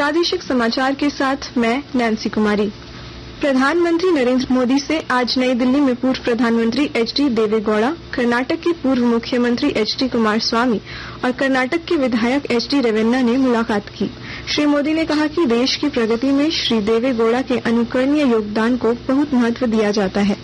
प्रादेशिक समाचार के साथ मैं नैन्सी कुमारी। प्रधानमंत्री नरेंद्र मोदी से आज नई दिल्ली में पूर्व प्रधानमंत्री एच.डी. देवेगौड़ा, कर्नाटक के पूर्व मुख्यमंत्री एच.डी. कुमारस्वामी और कर्नाटक के विधायक एच.डी. रेवन्ना ने मुलाकात की। श्री मोदी ने कहा कि देश की प्रगति में श्री देवेगौड़ा के अनुकरणीय योगदान को बहुत महत्व दिया जाता है।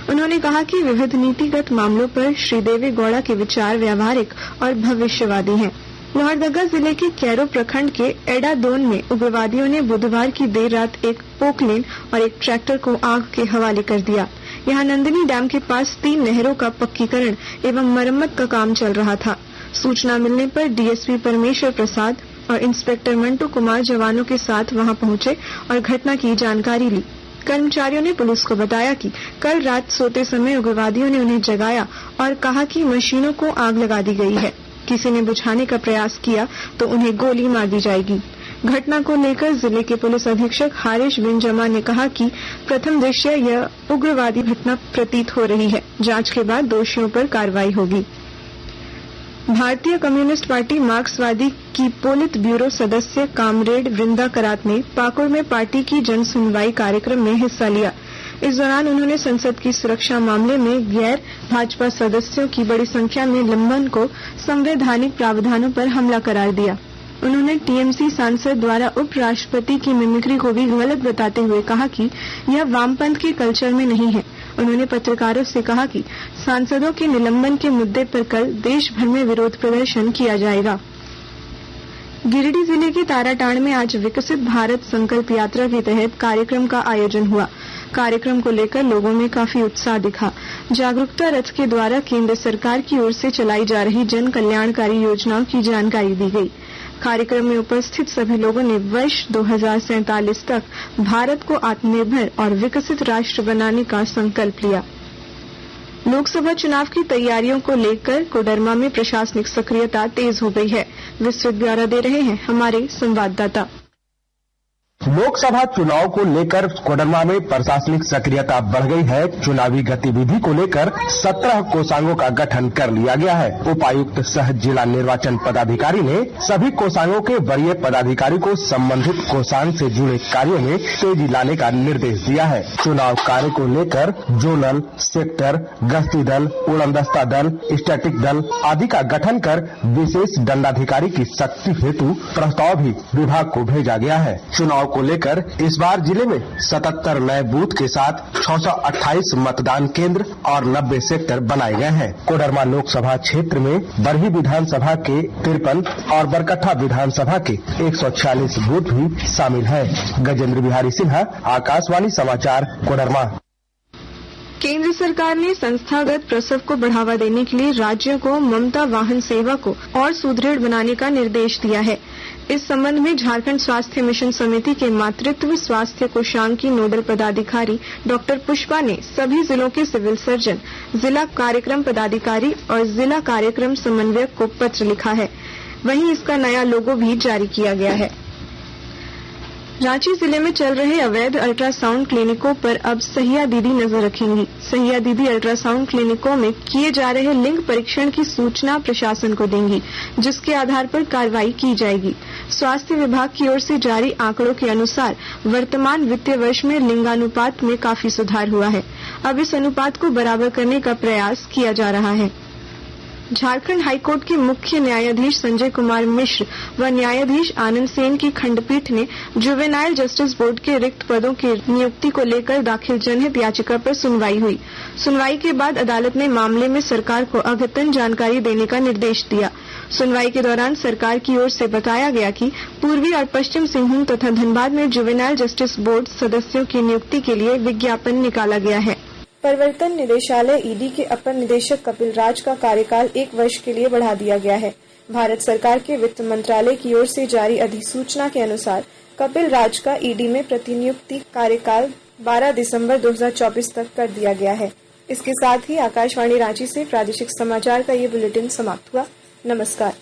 उन्होंने कहा कि विविध नीतिगत मामलों पर श्री देवेगौड़ा के विचार व्यावहारिक और भविष्यवादी हैं। लोहरदगा जिले के कैरो प्रखंड के एडादोन में उग्रवादियों ने बुधवार की देर रात एक पोकलेन और एक ट्रैक्टर को आग के हवाले कर दिया। यहां नंदिनी डैम के पास 3 नहरों का पक्कीकरण एवं मरम्मत का काम चल रहा था। सूचना मिलने पर डीएसपी परमेश्वर प्रसाद और इंस्पेक्टर मंटू कुमार जवानों के साथ वहां पहुंचे और घटना की जानकारी ली। कर्मचारियों ने पुलिस को बताया कि कल रात सोते समय उग्रवादियों ने उन्हें जगाया और कहा कि मशीनों को आग लगा दी गई है। किसी ने बुझाने का प्रयास किया तो उन्हें गोली मार दी जाएगी। घटना को लेकर जिले के पुलिस अधीक्षक हारिश बिन जमा ने कहा कि प्रथम दृष्टया यह उग्रवादी घटना प्रतीत हो रही है। जांच के बाद दोषियों पर कार्रवाई होगी। भारतीय कम्युनिस्ट पार्टी मार्क्सवादी की पोलित ब्यूरो सदस्य कामरेड वृंदा करात ने पाकुड़ में पार्टी की जन सुनवाई कार्यक्रम में हिस्सा लिया। इस दौरान उन्होंने संसद की सुरक्षा मामले में गैर भाजपा सदस्यों की बड़ी संख्या में लंबन को संवैधानिक प्रावधानों पर हमला करार दिया। उन्होंने टीएमसी सांसद द्वारा उपराष्ट्रपति की मिमिक्री को भी गलत बताते हुए कहा कि यह वामपंथ के कल्चर में नहीं है। उन्होंने पत्रकारों से कहा कि सांसदों के निलंबन के मुद्दे पर कल देश भर में विरोध प्रदर्शन किया जाएगा। गिरिडीह जिले के ताराटांड में आज विकसित भारत संकल्प यात्रा के तहत कार्यक्रम का आयोजन हुआ। कार्यक्रम को लेकर लोगों में काफी उत्साह दिखा। जागरूकता रथ के द्वारा केंद्र सरकार की ओर से चलाई जा रही जन कल्याणकारी योजनाओं की जानकारी दी गई। कार्यक्रम में उपस्थित सभी लोगों ने वर्ष 2047 तक भारत को आत्मनिर्भर और विकसित राष्ट्र बनाने का संकल्प लिया। लोकसभा चुनाव की तैयारियों को लेकर कोडरमा में प्रशासनिक सक्रियता तेज हो गई है। विस्तृत ब्यौरा दे रहे हैं हमारे संवाददाता। लोकसभा चुनाव को लेकर कोडरमा में प्रशासनिक सक्रियता बढ़ गई है। चुनावी गतिविधि को लेकर 17 कोषांगों का गठन कर लिया गया है। उपायुक्त सह जिला निर्वाचन पदाधिकारी ने सभी कोषांगों के वरीय पदाधिकारी को संबंधित कोषांग से जुड़े कार्यों में तेजी लाने का निर्देश दिया है। चुनाव कार्य को लेकर जोनल, सेक्टर, गश्ती दल, उड़नदस्ता दल, स्टैटिक दल आदि का गठन कर विशेष दंडाधिकारी की शक्ति हेतु प्रस्ताव भी विभाग को भेजा गया है। चुनाव को लेकर इस बार जिले में 77 नए बूथ के साथ 628 मतदान केंद्र और 90 सेक्टर बनाए गए हैं। कोडरमा लोकसभा क्षेत्र में बरही विधानसभा के 53 और बरकट्ठा विधानसभा के 146 बूथ भी शामिल हैं। गजेंद्र बिहारी सिन्हा, आकाशवाणी समाचार, कोडरमा। केंद्र सरकार ने संस्थागत प्रसव को बढ़ावा देने के लिए राज्यों को ममता वाहन सेवा को और सुदृढ़ बनाने का निर्देश दिया है। इस संबंध में झारखंड स्वास्थ्य मिशन समिति के मातृत्व स्वास्थ्य कोषांग की नोडल पदाधिकारी डॉक्टर पुष्पा ने सभी जिलों के सिविल सर्जन, जिला कार्यक्रम पदाधिकारी और जिला कार्यक्रम समन्वयक को पत्र लिखा है। वहीं इसका नया लोगो भी जारी किया गया है। रांची जिले में चल रहे अवैध अल्ट्रासाउंड क्लिनिकों पर अब सहिया दीदी नजर रखेंगी। सहिया दीदी अल्ट्रासाउंड क्लिनिकों में किए जा रहे लिंग परीक्षण की सूचना प्रशासन को देंगी, जिसके आधार पर कार्रवाई की जाएगी। स्वास्थ्य विभाग की ओर से जारी आंकड़ों के अनुसार वर्तमान वित्तीय वर्ष में लिंगानुपात में काफी सुधार हुआ है। अब इस अनुपात को बराबर करने का प्रयास किया जा रहा है। झारखंड हाईकोर्ट के मुख्य न्यायाधीश संजय कुमार मिश्र व न्यायाधीश आनंद सेन की खंडपीठ ने जुवेनाइल जस्टिस बोर्ड के रिक्त पदों की नियुक्ति को लेकर दाखिल जनहित याचिका पर सुनवाई हुई। सुनवाई के बाद अदालत ने मामले में सरकार को अद्यतन जानकारी देने का निर्देश दिया। सुनवाई के दौरान सरकार की ओर से बताया गया कि पूर्वी और पश्चिम सिंहभूम तथा धनबाद में जुवेनाइल जस्टिस बोर्ड सदस्यों की नियुक्ति के लिए विज्ञापन निकाला गया है। प्रवर्तन निदेशालय ईडी के अपर निदेशक कपिल राज का कार्यकाल 1 वर्ष के लिए बढ़ा दिया गया है। भारत सरकार के वित्त मंत्रालय की ओर से जारी अधिसूचना के अनुसार कपिल राज का ईडी में प्रतिनियुक्ति कार्यकाल 12 दिसंबर 2024 तक कर दिया गया है। इसके साथ ही आकाशवाणी रांची से प्रादेशिक समाचार का ये बुलेटिन समाप्त हुआ। नमस्कार।